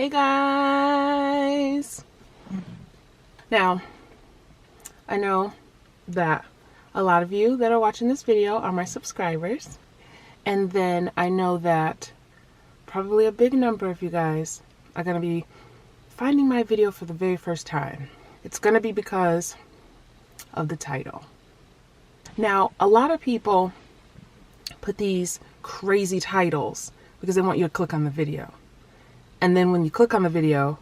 Hey guys! Now, I know that a lot of you that are watching this video are my subscribers, and then I know that probably a big number of you guys are going to be finding my video for the very first time. It's going to be because of the title. Now, a lot of people put these crazy titles because they want you to click on the video. And then when you click on the video,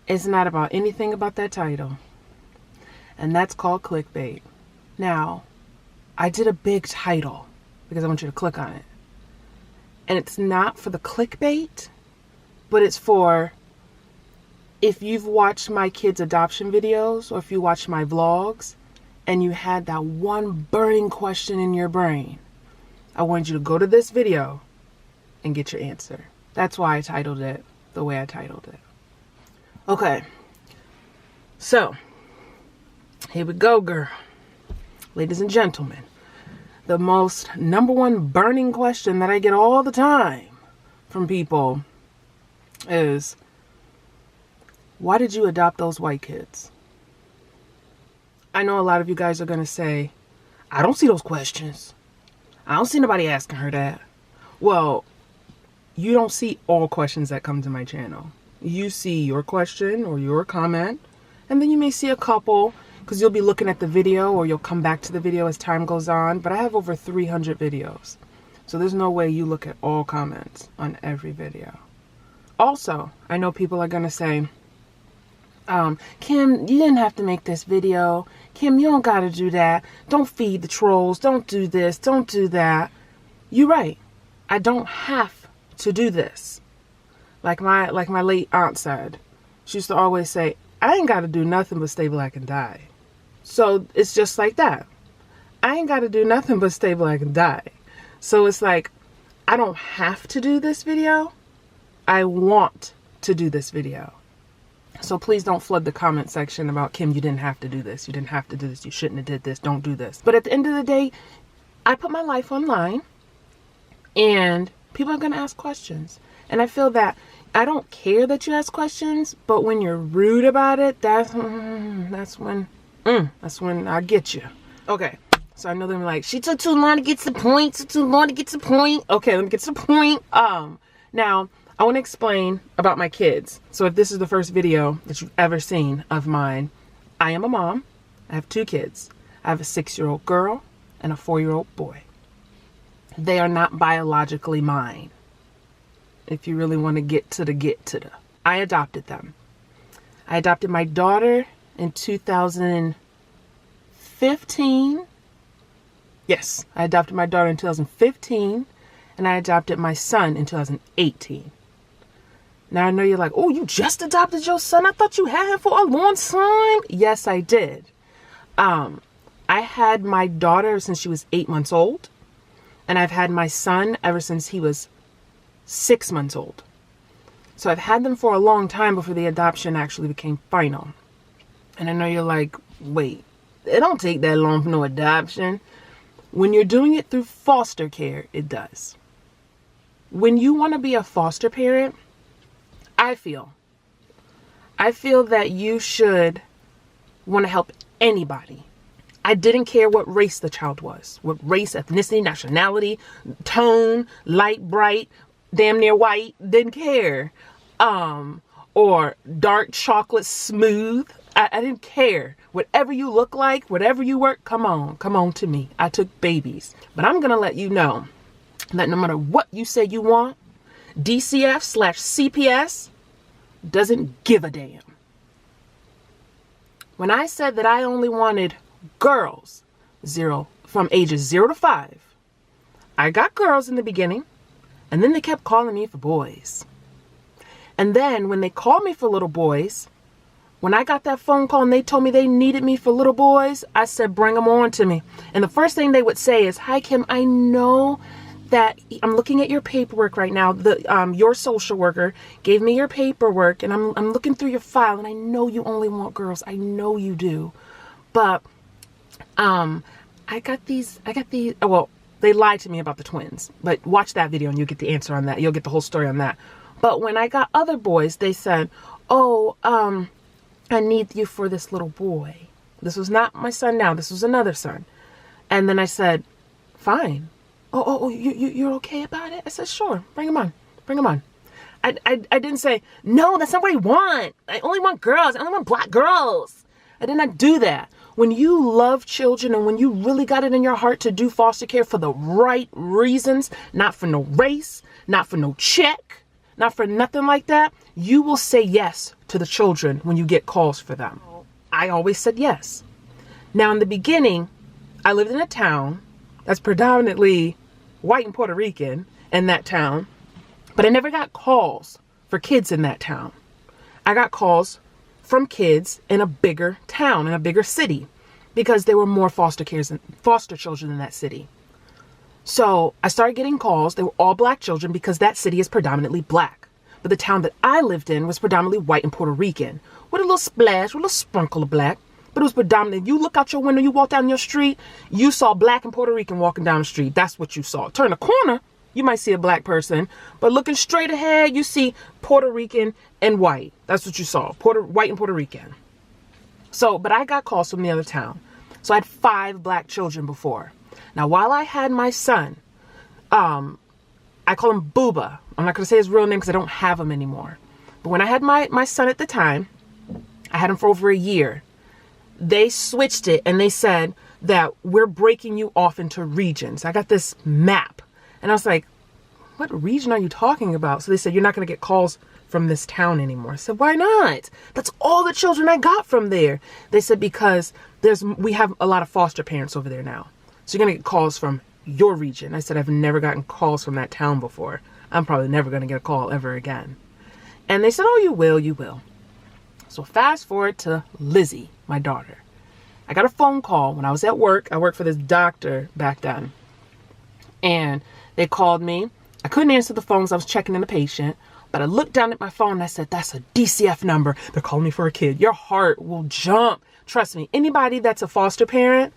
it's not about anything about that title. And that's called clickbait. Now, I did a big title because I want you to click on it. And it's not for the clickbait, but it's for if you've watched my kids' adoption videos or if you watch my vlogs and you had that one burning question in your brain, I want you to go to this video and get your answer. That's why I titled it the way I titled it. Okay, so here we go, girl. Ladies and gentlemen, the most number one burning question that I get all the time from people is, why did you adopt those white kids? I know a lot of you guys are going to say, I don't see those questions. I don't see nobody asking her that. Well, you don't see all questions that come to my channel. You see your question or your comment, and then you may see a couple because you'll be looking at the video or you'll come back to the video as time goes on. But I have over 300 videos. So there's no way you look at all comments on every video. Also, I know people are going to say, Kim, you didn't have to make this video. Kim, you don't got to do that. Don't feed the trolls. Don't do this. Don't do that. You're right. I don't have to do this. Like my late aunt said, she used to always say, I ain't got to do nothing but stay black and die. So it's just like that. I ain't got to do nothing but stay black and die. So it's like, I don't have to do this video. I want to do this video. So please don't flood the comment section about, Kim, you didn't have to do this. You didn't have to do this. You shouldn't have did this. Don't do this. But at the end of the day, I put my life online and people are going to ask questions. And I feel that I don't care that you ask questions, but when you're rude about it, that's when I get you. Okay. So I know they're like, she took too long to get to the point. Okay, let me get to the point. Now, I want to explain about my kids. So if this is the first video that you've ever seen of mine, I am a mom. I have 2 kids. I have a 6-year-old girl and a 4-year-old boy. They are not biologically mine. If you really want to get to the. I adopted them. I adopted my daughter in 2015. Yes, I adopted my daughter in 2015. And I adopted my son in 2018. Now I know you're like, oh, you just adopted your son? I thought you had him for a long time. Yes, I did. I had my daughter since she was 8 months old. And I've had my son ever since he was 6 months old. So I've had them for a long time before the adoption actually became final. And I know you're like, wait, it don't take that long for no adoption. When you're doing it through foster care, it does. When you want to be a foster parent, I feel that you should want to help anybody. I didn't care what race the child was. What race, ethnicity, nationality, tone, light, bright, damn near white, didn't care. Or dark chocolate smooth. I didn't care. Whatever you look like, whatever you work, come on to me. I took babies. But I'm going to let you know that no matter what you say you want, DCF/CPS doesn't give a damn. When I said that I only wanted girls from ages 0 to 5, I got girls in the beginning, and then they kept calling me for boys. And then when they called me for little boys, when I got that phone call and they told me they needed me for little boys, I said, bring them on to me. And the first thing they would say is, hi, Kim, I know that I'm looking at your paperwork right now. Your social worker gave me your paperwork and I'm looking through your file and I know you only want girls. I know you do. But I got these, well, they lied to me about the twins, but watch that video and you'll get the answer on that. You'll get the whole story on that. But when I got other boys, they said, oh, I need you for this little boy. This was not my son now. This was another son. And then I said, fine. You're okay about it? I said, sure. Bring him on. Bring him on. I didn't say, no, that's not what I want. I only want girls. I only want black girls. I did not do that. When you love children and when you really got it in your heart to do foster care for the right reasons, not for no race, not for no check, not for nothing like that, you will say yes to the children when you get calls for them. I always said yes. Now, in the beginning, I lived in a town that's predominantly white and Puerto Rican in that town, but I never got calls for kids in that town. I got calls from kids in a bigger town, in a bigger city, because there were more foster children in that city. So I started getting calls. They were all black children because that city is predominantly black. But the town that I lived in was predominantly white and Puerto Rican, with a little splash, with a little sprinkle of black. But it was predominantly, if you look out your window, you walk down your street, you saw black and Puerto Rican walking down the street. That's what you saw. Turn a corner, you might see a black person, but looking straight ahead, you see Puerto Rican and white. That's what you saw, white and Puerto Rican. So, but I got calls from the other town. So I had 5 black children before. Now, while I had my son, I call him Booba. I'm not going to say his real name because I don't have him anymore. But when I had my son at the time, I had him for over a year. They switched it and they said that we're breaking you off into regions. I got this map and I was like, what region are you talking about? So they said, you're not going to get calls from this town anymore. I said, why not? That's all the children I got from there. They said, because we have a lot of foster parents over there now. So you're going to get calls from your region. I said, I've never gotten calls from that town before. I'm probably never going to get a call ever again. And they said, oh, you will, you will. So fast forward to Lizzie, my daughter. I got a phone call when I was at work. I worked for this doctor back then. And they called me. I couldn't answer the phone because I was checking in the patient. But I looked down at my phone and I said, that's a DCF number. They're calling me for a kid. Your heart will jump. Trust me, anybody that's a foster parent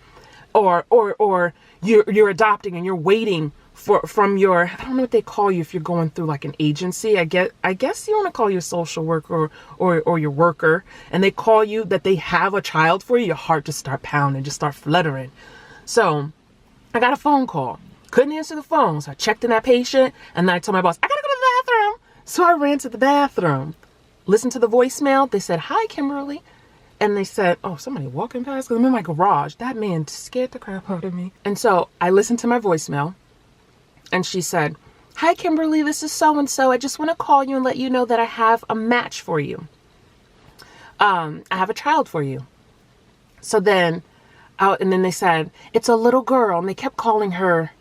or you're adopting and you're waiting from your, I don't know what they call you if you're going through like an agency. I guess you want to call your social worker or your worker, and they call you that they have a child for you, your heart just start pounding, just start fluttering. So I got a phone call. Couldn't answer the phone. So I checked in that patient and then I told my boss, I gotta go to the bathroom. So I ran to the bathroom, listened to the voicemail. They said, hi, Kimberly. And they said, oh, somebody walking past because I'm in my garage. That man scared the crap out of me. And so I listened to my voicemail and she said, hi, Kimberly, this is so-and-so. I just want to call you and let you know that I have a match for you. I have a child for you. So then, and then they said, it's a little girl. And they kept calling her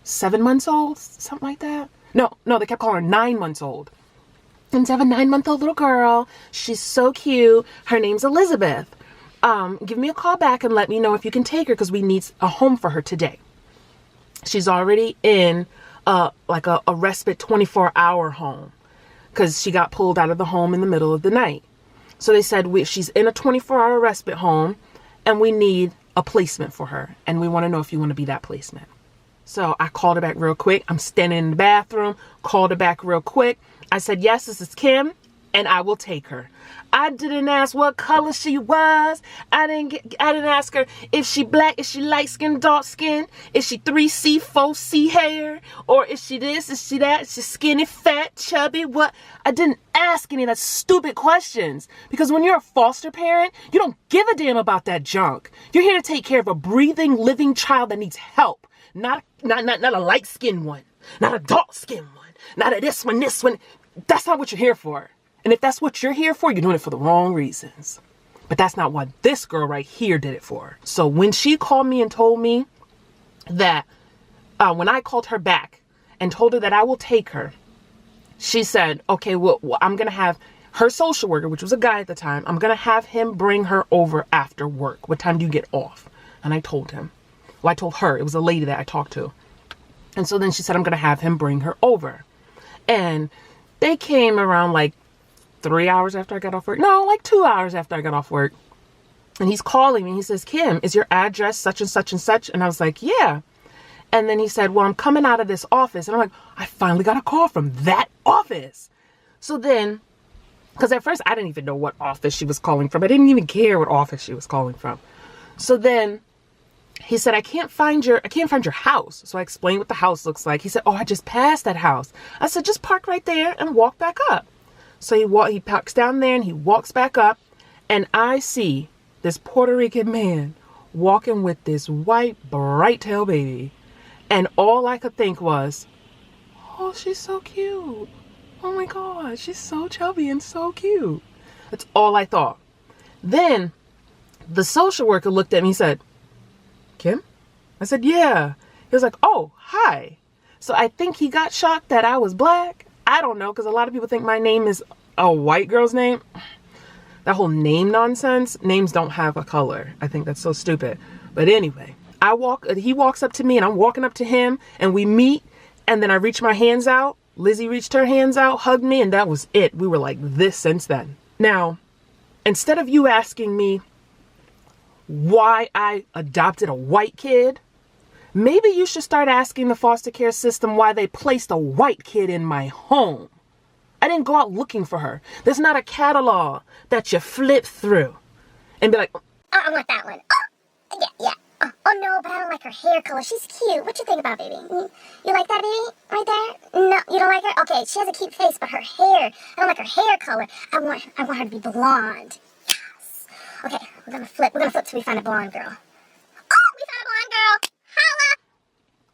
7 months old, something like that. No, they kept calling her 9 months old. And to have a 9-month-old little girl. She's so cute. Her name's Elizabeth. Give me a call back and let me know if you can take her because we need a home for her today. She's already in like a respite 24-hour home because she got pulled out of the home in the middle of the night. So they said she's in a 24-hour respite home and we need a placement for her. And we want to know if you want to be that placement. So I called her back real quick. I'm standing in the bathroom, called her back real quick. I said, yes, this is Kim, and I will take her. I didn't ask what color she was. I didn't ask her if she black, is she light skin, dark skin, is she 3C, 4C hair, or is she this, is she that, is she skinny, fat, chubby, what? I didn't ask any of that stupid questions because when you're a foster parent, you don't give a damn about that junk. You're here to take care of a breathing, living child that needs help, not a light skinned one, not a dark skinned one, not a this one. That's not what you're here for. And if that's what you're here for, you're doing it for the wrong reasons. But that's not what this girl right here did it for. So when she called me and told me that when I called her back and told her that I will take her, she said, okay, well, I'm going to have her social worker, which was a guy at the time. I'm going to have him bring her over after work. What time do you get off? And I told him. Well, I told her. It was a lady that I talked to. And so then she said, I'm going to have him bring her over. And they came around like 3 hours after I got off work. No, like 2 hours after I got off work. And he's calling me. He says, Kim, is your address such and such and such? And I was like, yeah. And then he said, well, I'm coming out of this office. And I'm like, I finally got a call from that office. So then, because at first I didn't even know what office she was calling from. I didn't even care what office she was calling from. So then he said, I can't find your house. So I explained what the house looks like. He said, oh, I just passed that house. I said, just park right there and walk back up. So he parks down there and he walks back up, and I see this Puerto Rican man walking with this white bright tail baby. And all I could think was, oh, she's so cute. Oh my God, she's so chubby and so cute. That's all I thought. Then the social worker looked at me and said, Kim? I said, yeah. He was like, oh, hi. So I think he got shocked that I was black. I don't know, because a lot of people think my name is a white girl's name. That whole name nonsense. Names don't have a color. I think that's so stupid. But anyway, he walks up to me and I'm walking up to him and we meet, and then I reach my hands out. Lizzie reached her hands out, hugged me, and that was it. We were like this since then. Now, instead of you asking me why I adopted a white kid, maybe you should start asking the foster care system why they placed a white kid in my home. I didn't go out looking for her. There's not a catalog that you flip through and be like, oh, I want that one. Oh, yeah. Oh no, but I don't like her hair color. She's cute. What you think about, baby? You like that, baby? Right there? No, you don't like her? Okay, she has a cute face, but her hair, I don't like her hair color. I want her to be blonde. Yes. Okay, we're gonna flip till we find a blonde girl. Oh, we found a blonde girl. Holla!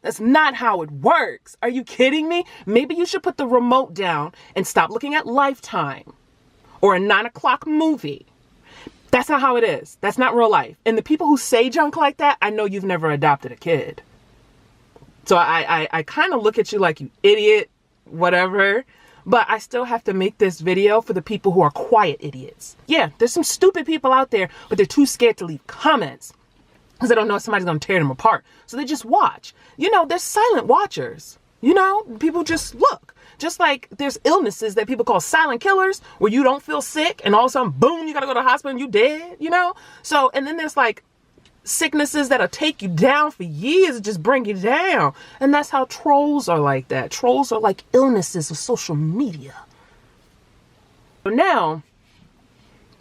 That's not how it works. Are you kidding me? Maybe you should put the remote down and stop looking at Lifetime or a 9 o'clock movie. That's not how it is. That's not real life. And the people who say junk like that, I know you've never adopted a kid. So I kind of look at you like, you idiot, whatever. But I still have to make this video for the people who are quiet idiots. Yeah, there's some stupid people out there, but they're too scared to leave comments because they don't know if somebody's going to tear them apart. So they just watch. You know, there's silent watchers. You know, people just look. Just like there's illnesses that people call silent killers, where you don't feel sick and all of a sudden, boom, you got to go to the hospital and you dead, you know? So, and then there's like sicknesses that'll take you down for years and just bring you down. And that's how trolls are like that. Trolls are like illnesses of social media. So now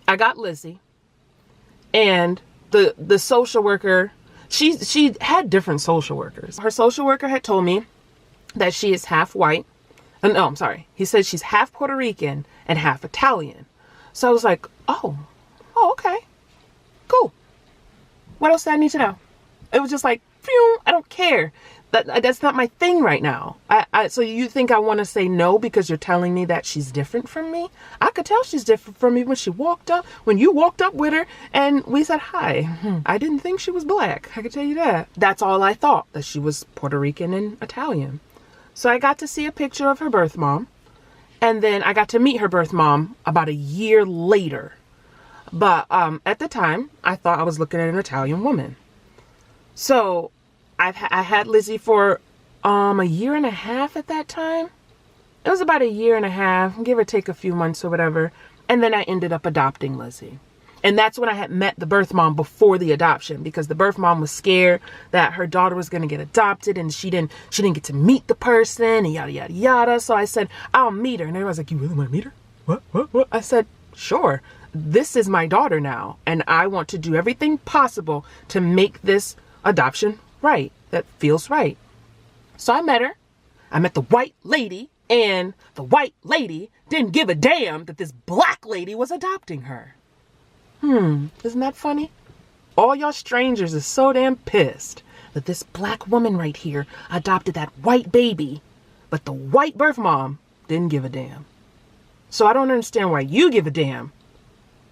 I got Lizzie, and the social worker, she had different social workers. Her social worker had told me that she is half white. No, I'm sorry. He said she's half Puerto Rican and half Italian. So I was like, oh, okay, cool. What else do I need to know? It was just like, phew, I don't care. That's not my thing right now. So you think I want to say no because you're telling me that she's different from me? I could tell she's different from me when she walked up, when you walked up with her and we said hi. I didn't think she was black. I could tell you that. That's all I thought, that she was Puerto Rican and Italian. So I got to see a picture of her birth mom, and then I got to meet her birth mom about a year later. But at the time, I thought I was looking at an Italian woman. So I had Lizzie for a year and a half at that time. It was about a year and a half, give or take a few months or whatever. And then I ended up adopting Lizzie. And that's when I had met the birth mom before the adoption, because the birth mom was scared that her daughter was going to get adopted and she didn't get to meet the person and yada, yada, yada. So I said, I'll meet her. And everyone was like, you really want to meet her? What? I said, sure. This is my daughter now. And I want to do everything possible to make this adoption right. That feels right. So I met her. I met the white lady, and the white lady didn't give a damn that this black lady was adopting her. Isn't that funny? All y'all strangers are so damn pissed that this black woman right here adopted that white baby, but the white birth mom didn't give a damn. So I don't understand why you give a damn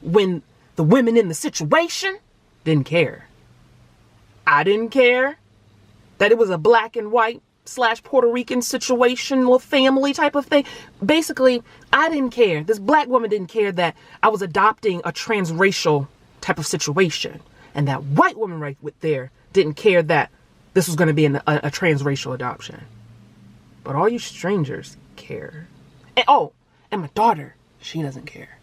when the women in the situation didn't care. I didn't care that it was a black and white / Puerto Rican situation, little family type of thing. Basically, I didn't care. This black woman didn't care that I was adopting a transracial type of situation. And that white woman right there didn't care that this was going to be a transracial adoption. But all you strangers care. And my daughter, she doesn't care.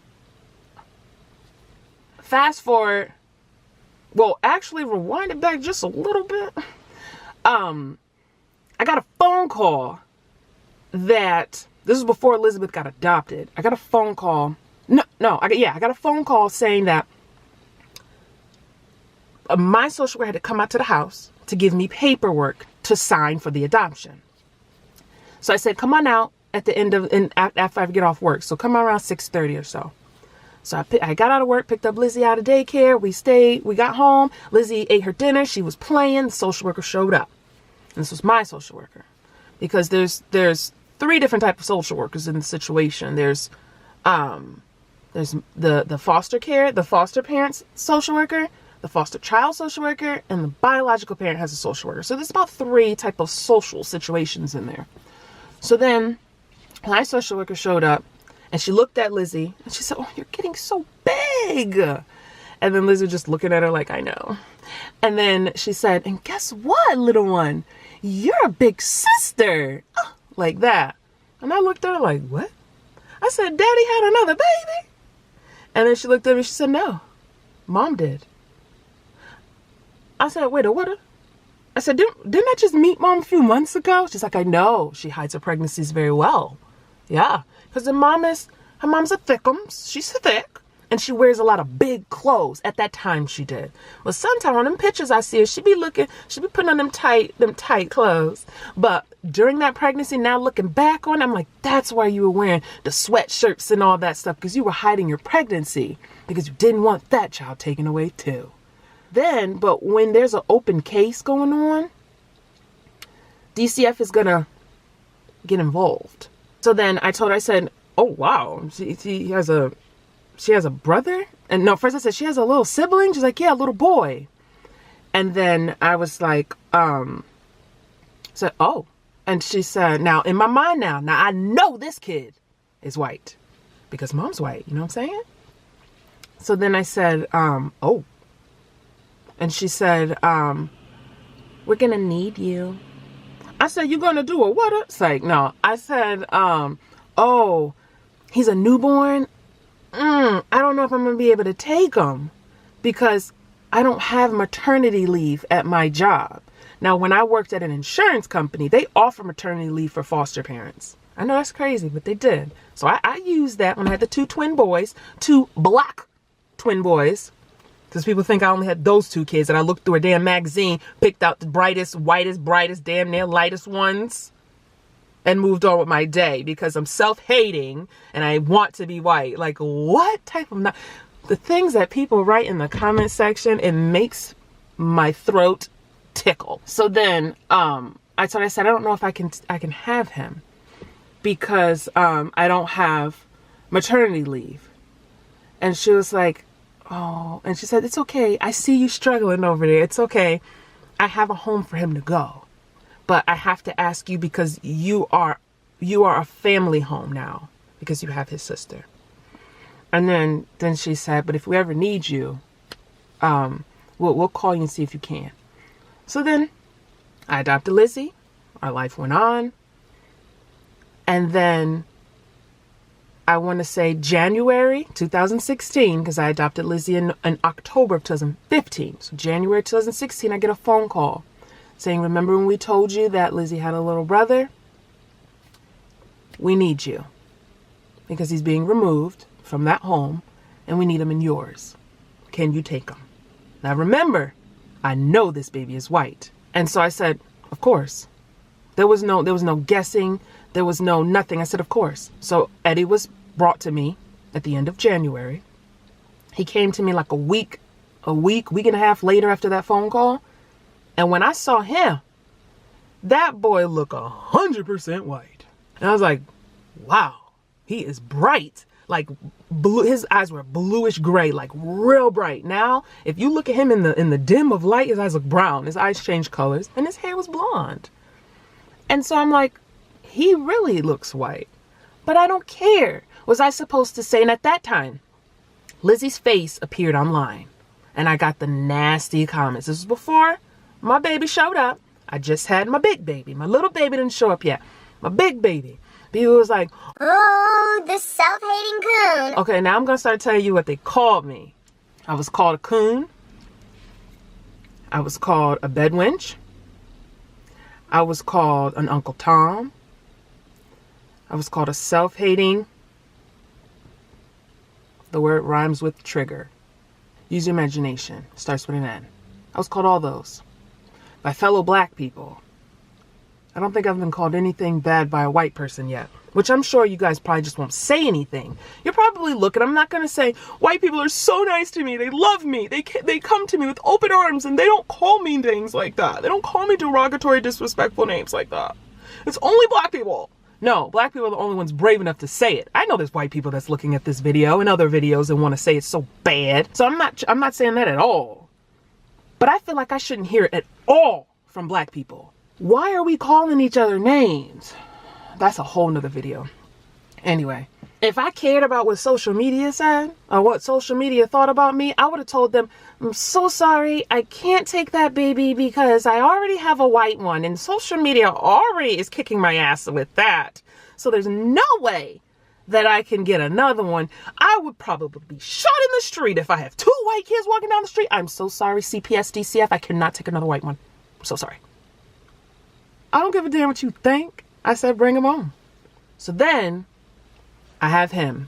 Fast forward. Well, actually rewind it back just a little bit. I got a phone call that This was before Elizabeth got adopted. I got a phone call. I got a phone call saying that my social worker had to come out to the house to give me paperwork to sign for the adoption. So I said, come on out at the end of, after I get off work. So come around 6:30 or so. So I got out of work, picked up Lizzie out of daycare. We got home. Lizzie ate her dinner. She was playing. The social worker showed up. And this was my social worker. Because there's 3 different types of social workers in the situation. There's the foster care, the foster parents social worker, the foster child social worker, and the biological parent has a social worker. So there's about 3 type of social situations in there. So then my social worker showed up and she looked at Lizzie and she said, "Oh, you're getting so big." And then Lizzie was just looking at her like, "I know." And then she said, "And guess what, little one? You're a big sister." Like that. And I looked at her like, "What?" I said, "Daddy had another baby?" And then she looked at me, she said, "No, Mom did." I said, "Wait, what?" I said, didn't I just meet Mom a few months ago?" She's like, "I know. She hides her pregnancies very well." Yeah, because her mom's a thickums. She's thick. And she wears a lot of big clothes. At that time she did. Well, sometimes on them pictures I see her, she be putting on them tight clothes. But during that pregnancy, now looking back on it, I'm like, that's why you were wearing the sweatshirts and all that stuff. Because you were hiding your pregnancy. Because you didn't want that child taken away too. But when there's an open case going on, DCF is going to get involved. So then I told her, I said, "Oh, wow, she has a brother?" And no, first I said, "She has a little sibling?" She's like, "Yeah, a little boy." And then I was like, said, "Oh." And she said, now in my mind now I know this kid is white because Mom's white. You know what I'm saying? So then I said, "Oh." And she said, "We're going to need you." I said, "You going to do a what?" It's like, no. I said, "Oh, he's a newborn. I don't know if I'm going to be able to take him because I don't have maternity leave at my job." Now, when I worked at an insurance company, they offer maternity leave for foster parents. I know that's crazy, but they did. So I used that when I had the 2 twin boys, 2 black twin boys. Because people think I only had those 2 kids, and I looked through a damn magazine, picked out the brightest, whitest, brightest, damn near lightest ones, and moved on with my day because I'm self-hating and I want to be white. Like, what type of... The things that people write in the comment section, it makes my throat tickle. So then I said, I don't know if I can have him because I don't have maternity leave. And she was like, "Oh," and she said, "It's okay. I see you struggling over there. It's okay. I have a home for him to go. But I have to ask you because you are a family home now because you have his sister." And then she said, "But if we ever need you, we'll call you and see if you can." So then I adopted Lizzie. Our life went on. And then I want to say January 2016, because I adopted Lizzie in October of 2015. So January 2016, I get a phone call saying, "Remember when we told you that Lizzie had a little brother? We need you because he's being removed from that home and we need him in yours. Can you take him?" Now remember, I know this baby is white. And so I said, "Of course." There was no guessing. There was no nothing. I said, "Of course." So Eddie was brought to me at the end of January. He came to me like a week and a half later after that phone call. And when I saw him, that boy looked 100% white. And I was like, wow, he is bright. Like blue, his eyes were bluish gray, like real bright. Now, if you look at him in the dim of light, his eyes look brown. His eyes changed colors and his hair was blonde. And so I'm like, he really looks white, but I don't care. Was I supposed to say? And at that time, Lizzie's face appeared online and I got the nasty comments. This was before my baby showed up. I just had my big baby. My little baby didn't show up yet. My big baby. People was like, "Oh, this self-hating coon." Okay, now I'm going to start telling you what they called me. I was called a coon. I was called a bedwench. I was called an Uncle Tom. I was called a self-hating. The word rhymes with trigger. Use your imagination. Starts with an N. I was called all those by fellow black people. I don't think I've been called anything bad by a white person yet, which I'm sure you guys probably just won't say anything. You're probably looking, I'm not going to say, white people are so nice to me. They love me. They come to me with open arms and they don't call me things like that. They don't call me derogatory, disrespectful names like that. It's only black people. No, black people are the only ones brave enough to say it. I know there's white people that's looking at this video and other videos and want to say it's so bad. So I'm not saying that at all. But I feel like I shouldn't hear it at all from black people. Why are we calling each other names? That's a whole nother video. Anyway, if I cared about what social media said or what social media thought about me, I would have told them, I'm so sorry, I can't take that baby because I already have a white one and social media already is kicking my ass with that. So there's no way that I can get another one. I would probably be shot in the street if I have 2 white kids walking down the street. I'm so sorry, CPS, DCF, I cannot take another white one. I'm so sorry. I don't give a damn what you think. I said bring him on. So then I have him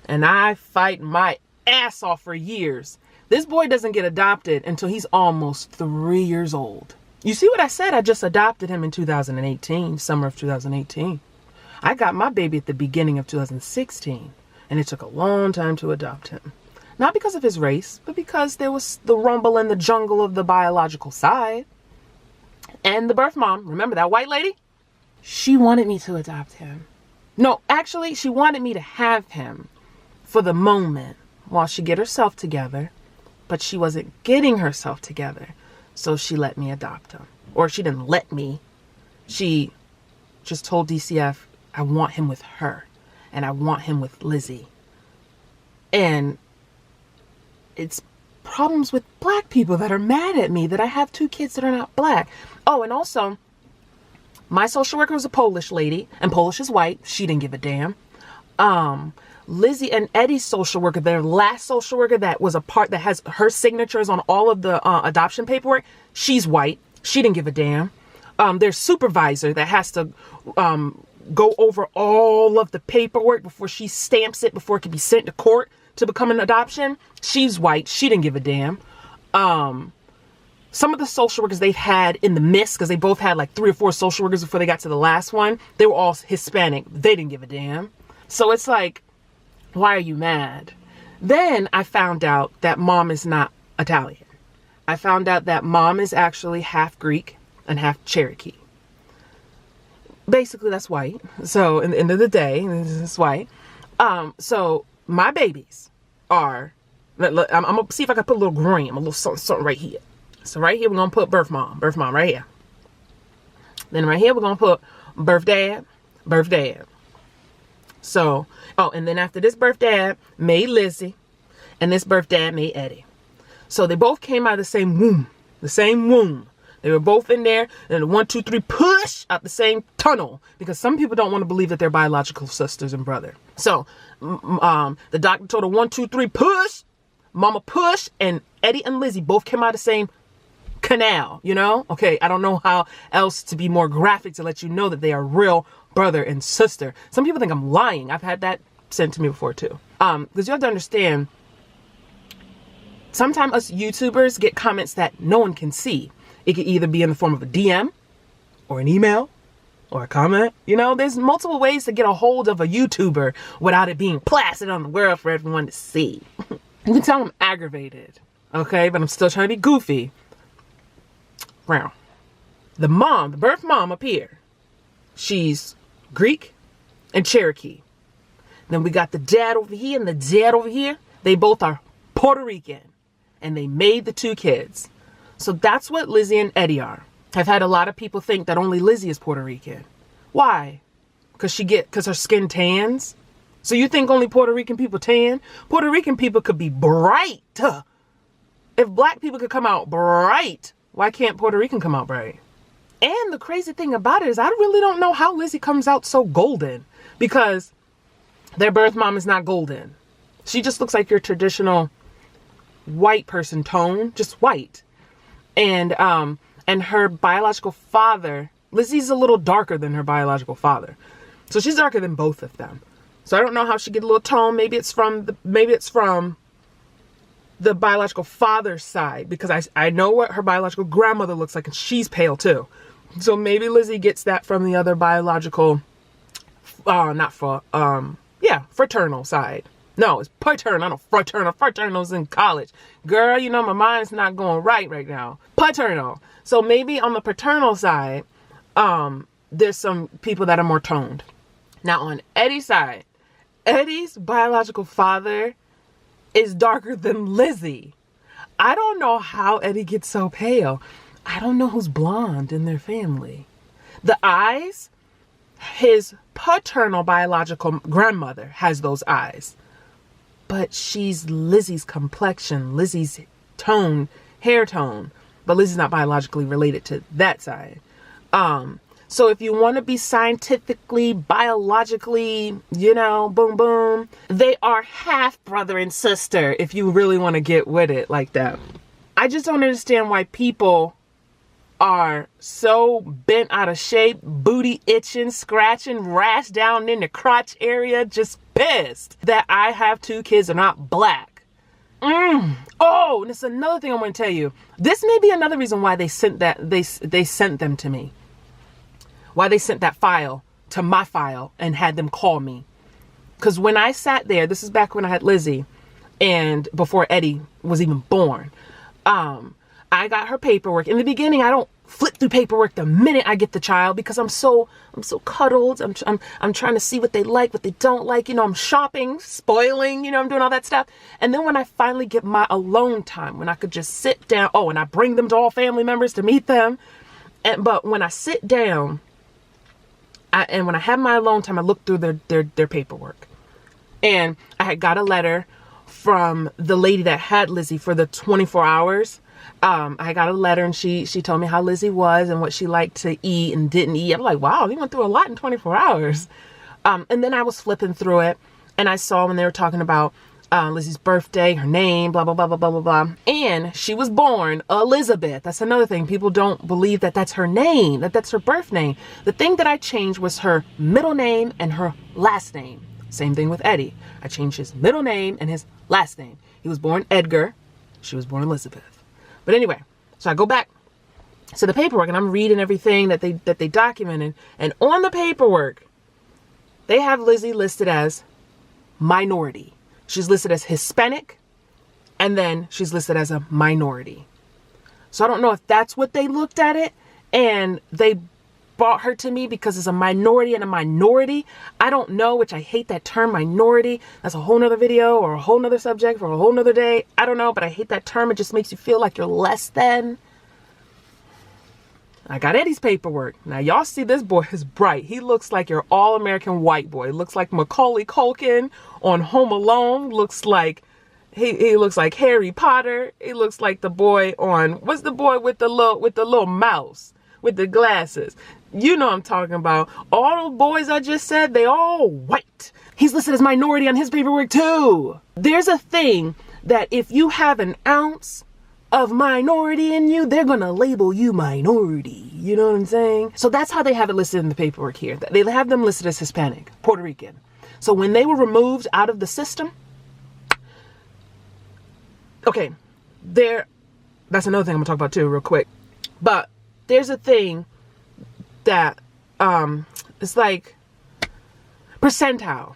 and I fight my ass off for years. This boy doesn't get adopted until he's almost 3 years old. You see what I said? I just adopted him in 2018, summer of 2018. I got my baby at the beginning of 2016 and it took a long time to adopt him. Not because of his race, but because there was the rumble in the jungle of the biological side. And the birth mom, remember that white lady? She wanted me to adopt him. No, actually, she wanted me to have him for the moment while she get herself together. But she wasn't getting herself together. So she let me adopt him. Or she didn't let me. She just told DCF, I want him with her. And I want him with Lizzie. And it's problems with black people that are mad at me that I have 2 kids that are not black. Oh, and also, my social worker was a Polish lady, and Polish is white. She didn't give a damn. Lizzie and Eddie's social worker, their last social worker that was a part that has her signatures on all of the adoption paperwork, she's white. She didn't give a damn. Their supervisor that has to go over all of the paperwork before she stamps it, before it can be sent to court to become an adoption, she's white. She didn't give a damn. Some of the social workers they've had in the midst, because they both had like 3 or 4 social workers before they got to the last one, they were all Hispanic. They didn't give a damn. So it's like, why are you mad? Then I found out that mom is not Italian. I found out that mom is actually half Greek and half Cherokee. Basically, that's white. So in the end of the day, it's white. So my babies are, I'm going to see if I can put a little gram, a little something right here. So right here, we're going to put birth mom right here. Then right here, we're going to put birth dad. So, oh, and then after this birth dad made Lizzie, and this birth dad made Eddie. So they both came out of the same womb. They were both in there, and the 1, 2, 3 push out the same tunnel, because some people don't want to believe that they're biological sisters and brother. So, the doctor told her 1, 2, 3 push, mama push, and Eddie and Lizzie both came out of the same canal, you know? Okay, I don't know how else to be more graphic to let you know that they are real brother and sister. Some people think I'm lying. I've had that sent to me before too. Because you have to understand, sometimes us YouTubers get comments that no one can see. It could either be in the form of a DM or an email or a comment. You know, there's multiple ways to get a hold of a YouTuber without it being plastered on the world for everyone to see. You can tell I'm aggravated, okay? But I'm still trying to be goofy. Now, the birth mom up here, she's Greek and Cherokee. Then we got the dad over here and the dad over here. They both are Puerto Rican, and they made the 2 kids. So that's what Lizzie and Eddie are. I've had a lot of people think that only Lizzie is Puerto Rican. Why? Because her skin tans? So you think only Puerto Rican people tan? Puerto Rican people could be bright. If black people could come out bright, why can't Puerto Rican come out bright? And the crazy thing about it is I really don't know how Lizzie comes out so golden, because their birth mom is not golden. She just looks like your traditional white person tone, just white. And her biological father, Lizzie's a little darker than her biological father. So she's darker than both of them. So I don't know how she get a little tone. Maybe it's from the biological father's side, because I know what her biological grandmother looks like, and she's pale too. So maybe Lizzie gets that from the other biological, fraternal side. No, it's paternal, not fraternal. Fraternal's in college. Girl, you know my mind's not going right now. Paternal. So maybe on the paternal side, there's some people that are more toned. Now on Eddie's side, Eddie's biological father is darker than Lizzie. I don't know how Eddie gets so pale. I don't know who's blonde in their family. The eyes, his paternal biological grandmother has those eyes. But she's Lizzie's complexion, Lizzie's tone, hair tone. But Lizzie's not biologically related to that side. So if you want to be scientifically, biologically, boom, boom, they are half brother and sister if you really want to get with it like that. I just don't understand why people are so bent out of shape, booty itching, scratching, rash down in the crotch area, just pissed that I have 2 kids that are not black. Oh, and this is another thing I want to tell you. This may be another reason why they sent that, they sent them to me. Why they sent that file to my file and had them call me. Because when I sat there, this is back when I had Lizzie and before Eddie was even born. I got her paperwork. In the beginning, I don't flip through paperwork the minute I get the child because I'm so cuddled. I'm trying to see what they like, what they don't like. I'm shopping, spoiling, I'm doing all that stuff. And then when I finally get my alone time, when I could just sit down, and I bring them to all family members to meet them. But when I sit down, and when I have my alone time, I look through their paperwork. And I had got a letter from the lady that had Lizzie for the 24 hours. I got a letter and she told me how Lizzie was and what she liked to eat and didn't eat. I'm like, wow, you went through a lot in 24 hours. And then I was flipping through it and I saw when they were talking about Lizzie's birthday, her name, blah, blah, blah, blah, blah, blah, blah. And she was born Elizabeth. That's another thing. People don't believe that that's her name, that's her birth name. The thing that I changed was her middle name and her last name. Same thing with Eddie. I changed his middle name and his last name. He was born Edgar. She was born Elizabeth. But anyway, so I go back to the paperwork and I'm reading everything that they documented. And on the paperwork, they have Lizzie listed as minority. She's listed as Hispanic, and then she's listed as a minority. So I don't know if that's what they looked at it, and they brought her to me because it's a minority and a minority. I don't know, which I hate that term, minority. That's a whole nother video or a whole nother subject for a whole nother day. I don't know, but I hate that term. It just makes you feel like you're less than. I got Eddie's paperwork. Now, y'all see this boy is bright. He looks like your all-American white boy. He looks like Macaulay Culkin on Home Alone. Looks like, he looks like Harry Potter. He looks like the boy on, what's the boy with the little mouse with the glasses? You know what I'm talking about. All the boys I just said, they all white. He's listed as minority on his paperwork too. There's a thing that if you have an ounce of minority in you, they're gonna label you minority. You know what I'm saying? So that's how they have it listed in the paperwork here. They have them listed as Hispanic, Puerto Rican. So when they were removed out of the system, okay, that's another thing I'm gonna talk about too real quick. But there's a thing that it's like percentile,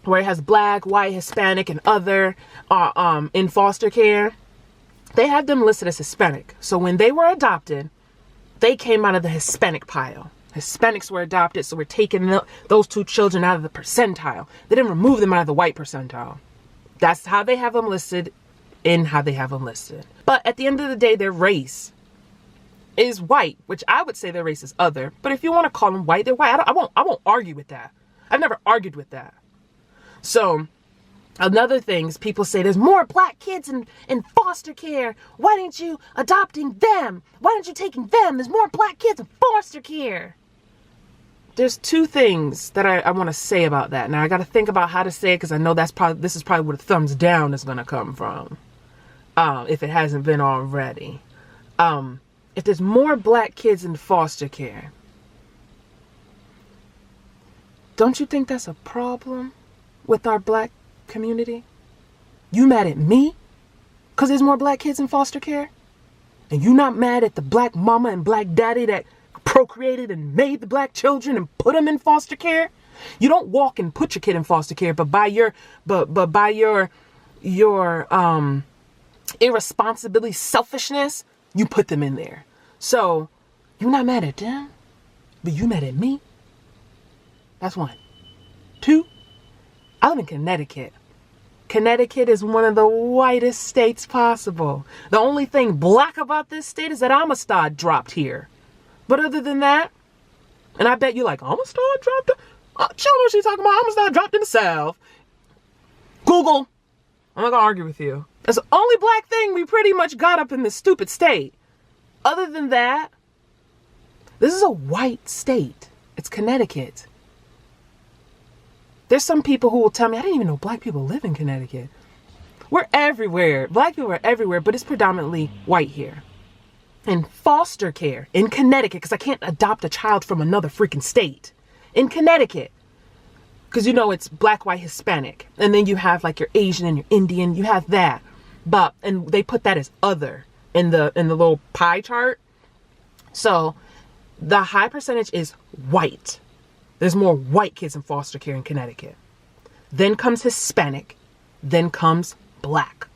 where it has black, white, Hispanic, and other in foster care. They have them listed as Hispanic. So when they were adopted, they came out of the Hispanic pile. Hispanics were adopted, so we're taking those 2 children out of the percentile. They didn't remove them out of the white percentile. That's how they have them listed in how they have them listed. But at the end of the day, their race is white, which I would say their race is other. But if you want to call them white, they're white. I won't argue with that. I've never argued with that. So another thing is people say there's more black kids in foster care. Why didn't you adopting them? Why aren't you taking them? There's more black kids in foster care. There's 2 things that I want to say about that. Now I got to think about how to say it because I know this is probably where the thumbs down is going to come from. If it hasn't been already. If there's more black kids in foster care, Don't you think that's a problem with our black community? You mad at me because there's more black kids in foster care? And you not mad at the black mama and black daddy that procreated and made the black children and put them in foster care? You don't walk and put your kid in foster care, but by your irresponsibility, selfishness, you put them in there. So you're not mad at them, but you mad at me. That's one. Two, I live in Connecticut. Connecticut is one of the whitest states possible. The only thing black about this state is that Amistad dropped here. But other than that, and I bet you like, Amistad dropped? She don't know what she's talking about. Amistad dropped in the South. Google. I'm not going to argue with you. That's the only black thing we pretty much got up in this stupid state. Other than that, this is a white state. It's Connecticut. There's some people who will tell me, I didn't even know black people live in Connecticut. We're everywhere. Black people are everywhere, but it's predominantly white here. In foster care in Connecticut, because I can't adopt a child from another freaking state. In Connecticut, because you know it's black, white, Hispanic. And then you have like your Asian and your Indian. You have that. But, and they put that as other in the little pie chart. So the high percentage is white. There's more white kids in foster care in Connecticut. Then comes Hispanic. Then comes black.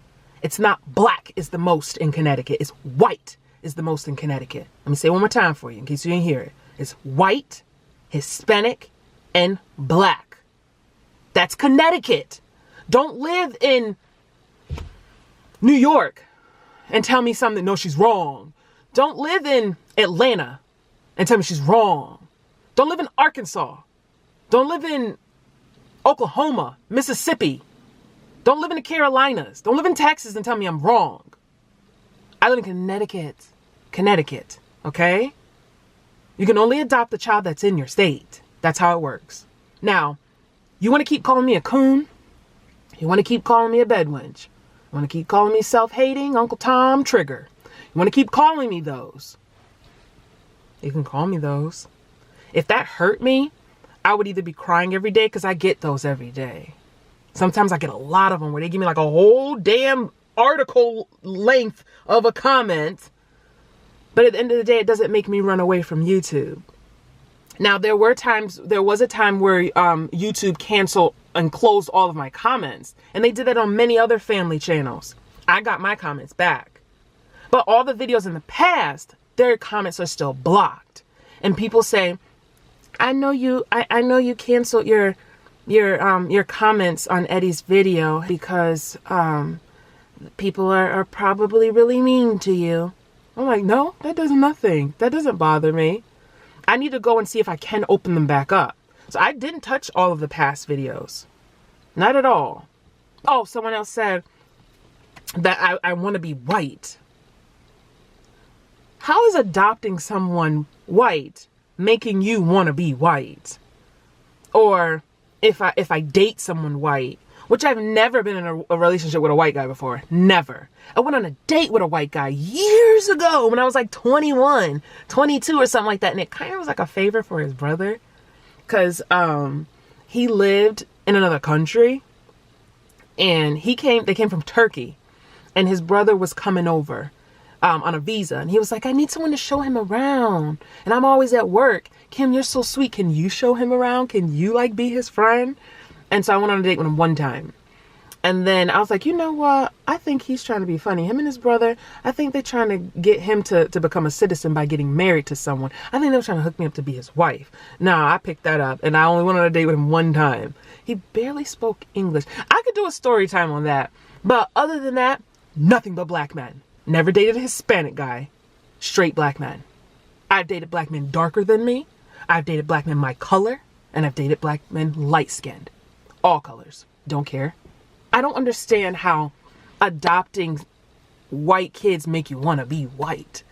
It's not black is the most in Connecticut. It's white is the most in Connecticut. Let me say it one more time for you in case you didn't hear it. It's white, Hispanic, and black. That's Connecticut. Don't live in New York and tell me something. No, she's wrong. Don't live in Atlanta and tell me she's wrong. Don't live in Arkansas. Don't live in Oklahoma, Mississippi. Don't live in the Carolinas. Don't live in Texas and tell me I'm wrong. I live in Connecticut. Connecticut, okay? You can only adopt the child that's in your state. That's how it works. Now, you want to keep calling me a coon? You want to keep calling me a bedwench? You want to keep calling me self-hating, Uncle Tom Trigger? You want to keep calling me those? You can call me those. If that hurt me, I would either be crying every day because I get those every day. Sometimes I get a lot of them where they give me like a whole damn article length of a comment. But at the end of the day, it doesn't make me run away from YouTube. Now, there was a time where YouTube canceled and closed all of my comments. And they did that on many other family channels. I got my comments back. But all the videos in the past, their comments are still blocked. And people say, I know you canceled your comments on Eddie's video because people are probably really mean to you. I'm like, no, that does nothing. That doesn't bother me. I need to go and see if I can open them back up. So I didn't touch all of the past videos. Not at all. Oh, someone else said that I want to be white. How is adopting someone white making you want to be white? Or if I date someone white, which I've never been in a relationship with a white guy before. Never. I went on a date with a white guy years ago when I was like 21, 22 or something like that. And it kind of was like a favor for his brother. Because he lived in another country. And they came from Turkey. And his brother was coming over on a visa. And he was like, I need someone to show him around. And I'm always at work. Kim, you're so sweet. Can you show him around? Can you like be his friend? And so I went on a date with him one time. And then I was like, you know what? I think he's trying to be funny. Him and his brother, I think they're trying to get him to become a citizen by getting married to someone. I think they were trying to hook me up to be his wife. Nah, I picked that up. And I only went on a date with him one time. He barely spoke English. I could do a story time on that. But other than that, nothing but black men. Never dated a Hispanic guy. Straight black men. I've dated black men darker than me. I've dated black men my color. And I've dated black men light-skinned. All colors. Don't care. I don't understand how adopting white kids make you want to be white.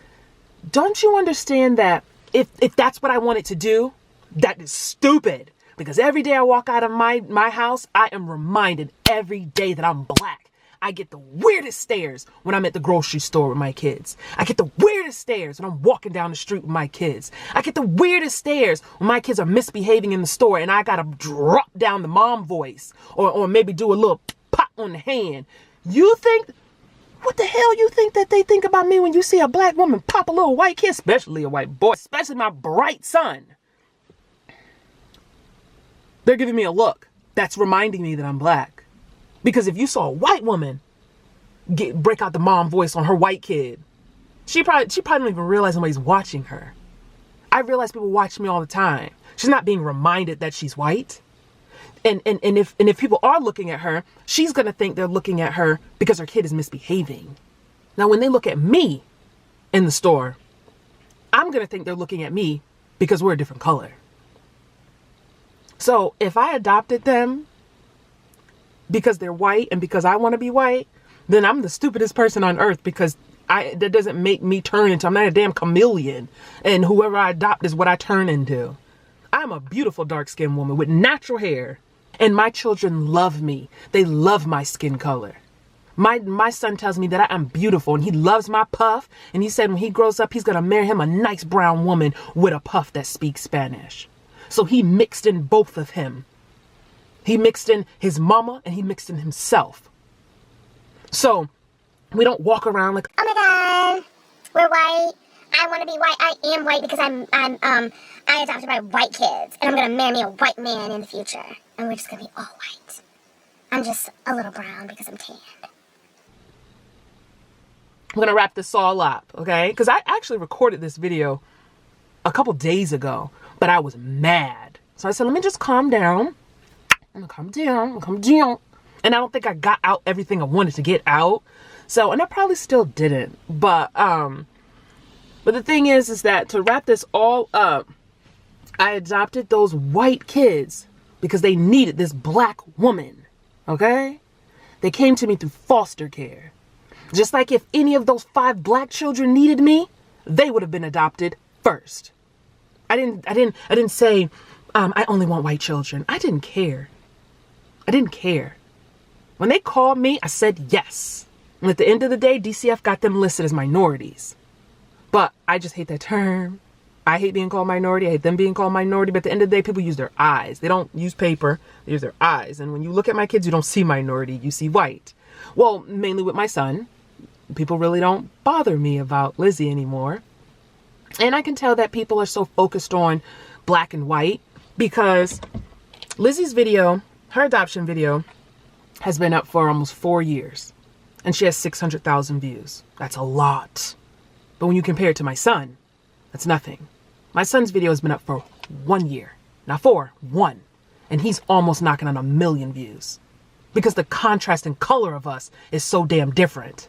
Don't you understand that if that's what I wanted to do, that is stupid. Because every day I walk out of my house, I am reminded every day that I'm black. I get the weirdest stares when I'm at the grocery store with my kids. I get the weirdest stares when I'm walking down the street with my kids. I get the weirdest stares when my kids are misbehaving in the store and I gotta drop down the mom voice or maybe do a little pop on the hand. You think, what the hell you think that they think about me when you see a black woman pop a little white kid, especially a white boy, especially my bright son? They're giving me a look that's reminding me that I'm black. Because if you saw a white woman break out the mom voice on her white kid, she probably don't even realize nobody's watching her. I realize people watch me all the time. She's not being reminded that she's white. And if people are looking at her, she's going to think they're looking at her because her kid is misbehaving. Now, when they look at me in the store, I'm going to think they're looking at me because we're a different color. So if I adopted them because they're white and because I want to be white, then I'm the stupidest person on earth because that doesn't make me turn into, I'm not a damn chameleon. And whoever I adopt is what I turn into. I'm a beautiful dark-skinned woman with natural hair. And my children love me. They love my skin color. My son tells me that I'm beautiful and he loves my puff. And he said when he grows up, he's going to marry him a nice brown woman with a puff that speaks Spanish. So he mixed in both of him. He mixed in his mama and he mixed in himself. So we don't walk around like, oh my God, we're white. I want to be white. I am white because I adopted by white kids. And I'm going to marry me a white man in the future. And we're just going to be all white. I'm just a little brown because I'm tan. I'm going to wrap this all up, okay? Because I actually recorded this video a couple days ago, but I was mad. So I said, let me just calm down. I'm going to calm down. And I don't think I got out everything I wanted to get out. So, and I probably still didn't. But the thing is that to wrap this all up, I adopted those white kids because they needed this black woman, okay? They came to me through foster care. Just like if any of those 5 black children needed me, they would have been adopted first. I didn't say, I only want white children. I didn't care. When they called me, I said yes. And at the end of the day, DCF got them listed as minorities. But I just hate that term. I hate being called minority. I hate them being called minority. But at the end of the day, people use their eyes. They don't use paper. They use their eyes. And when you look at my kids, you don't see minority. You see white. Well, mainly with my son. People really don't bother me about Lizzie anymore. And I can tell that people are so focused on black and white because Lizzie's video, her adoption video, has been up for almost 4 years. And she has 600,000 views. That's a lot. But when you compare it to my son, that's nothing. My son's video has been up for 1 year. Not 4, 1. And he's almost knocking on 1 million views. Because the contrast and color of us is so damn different.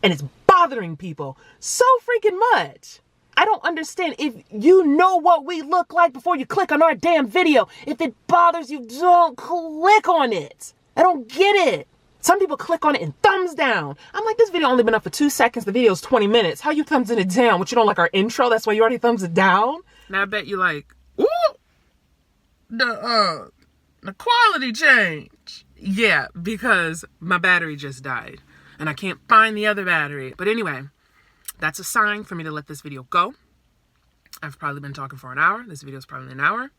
And it's bothering people so freaking much. I don't understand. If you know what we look like before you click on our damn video, if it bothers you, don't click on it. I don't get it. Some people click on it and thumbs down. I'm like, this video only been up for 2 seconds. The video's 20 minutes. How you thumbsing it down? What, you don't like our intro? That's why you already thumbs it down? Now I bet you like, ooh, the quality change. Yeah, because my battery just died and I can't find the other battery. But anyway, that's a sign for me to let this video go. I've probably been talking for an hour. This video is probably an hour.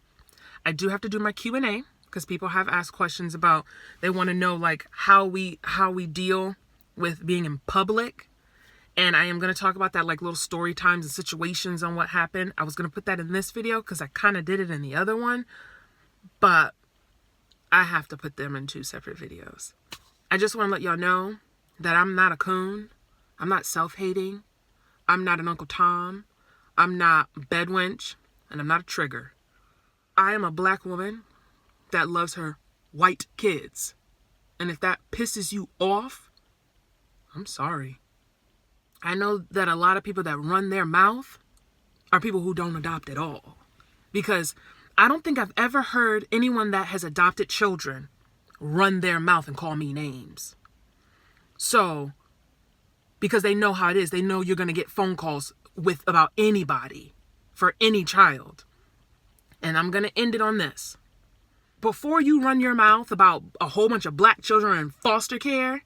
I do have to do my Q&A. Because people have asked questions about, they want to know like how we deal with being in public. And I am going to talk about that, like little story times and situations on what happened. I was going to put that in this video because I kind of did it in the other one. But I have to put them in 2 separate videos. I just want to let y'all know that I'm not a coon. I'm not self-hating. I'm not an Uncle Tom. I'm not a bedwench. And I'm not a trigger. I am a black woman that loves her white kids. And if that pisses you off, I'm sorry. I know that a lot of people that run their mouth are people who don't adopt at all. Because I don't think I've ever heard anyone that has adopted children run their mouth and call me names. So, because they know how it is. They know you're going to get phone calls with about anybody for any child. And I'm going to end it on this. Before you run your mouth about a whole bunch of black children in foster care,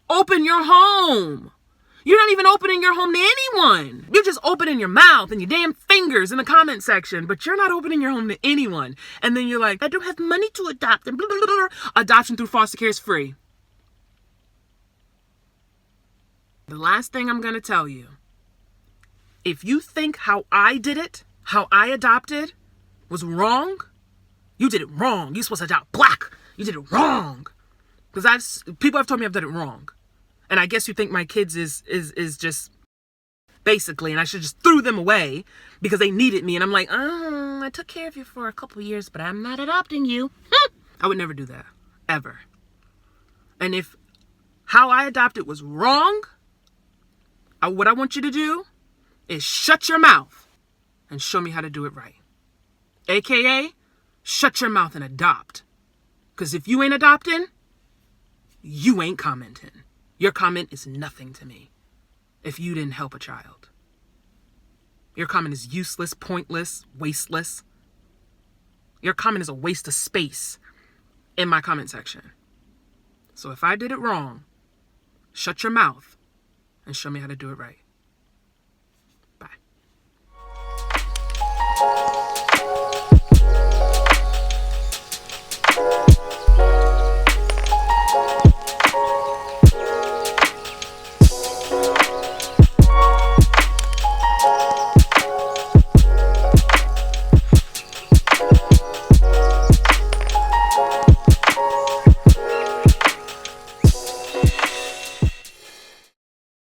open your home. You're not even opening your home to anyone. You're just opening your mouth and your damn fingers in the comment section, but you're not opening your home to anyone. And then you're like, I don't have money to adopt. And blah, blah, blah, blah. Adoption through foster care is free. The last thing I'm going to tell you, if you think how I did it, how I adopted was wrong, you did it wrong. You're supposed to adopt black. You did it wrong. Because people have told me I've done it wrong. And I guess you think my kids is just basically, and I should just threw them away because they needed me. And I'm like, I took care of you for a couple years, but I'm not adopting you. I would never do that, ever. And if how I adopted was wrong, what I want you to do is shut your mouth and show me how to do it right. AKA, shut your mouth and adopt. Because if you ain't adopting, you ain't commenting. Your comment is nothing to me if you didn't help a child. Your comment is useless, pointless, wasteless. Your comment is a waste of space in my comment section. So if I did it wrong, shut your mouth and show me how to do it right.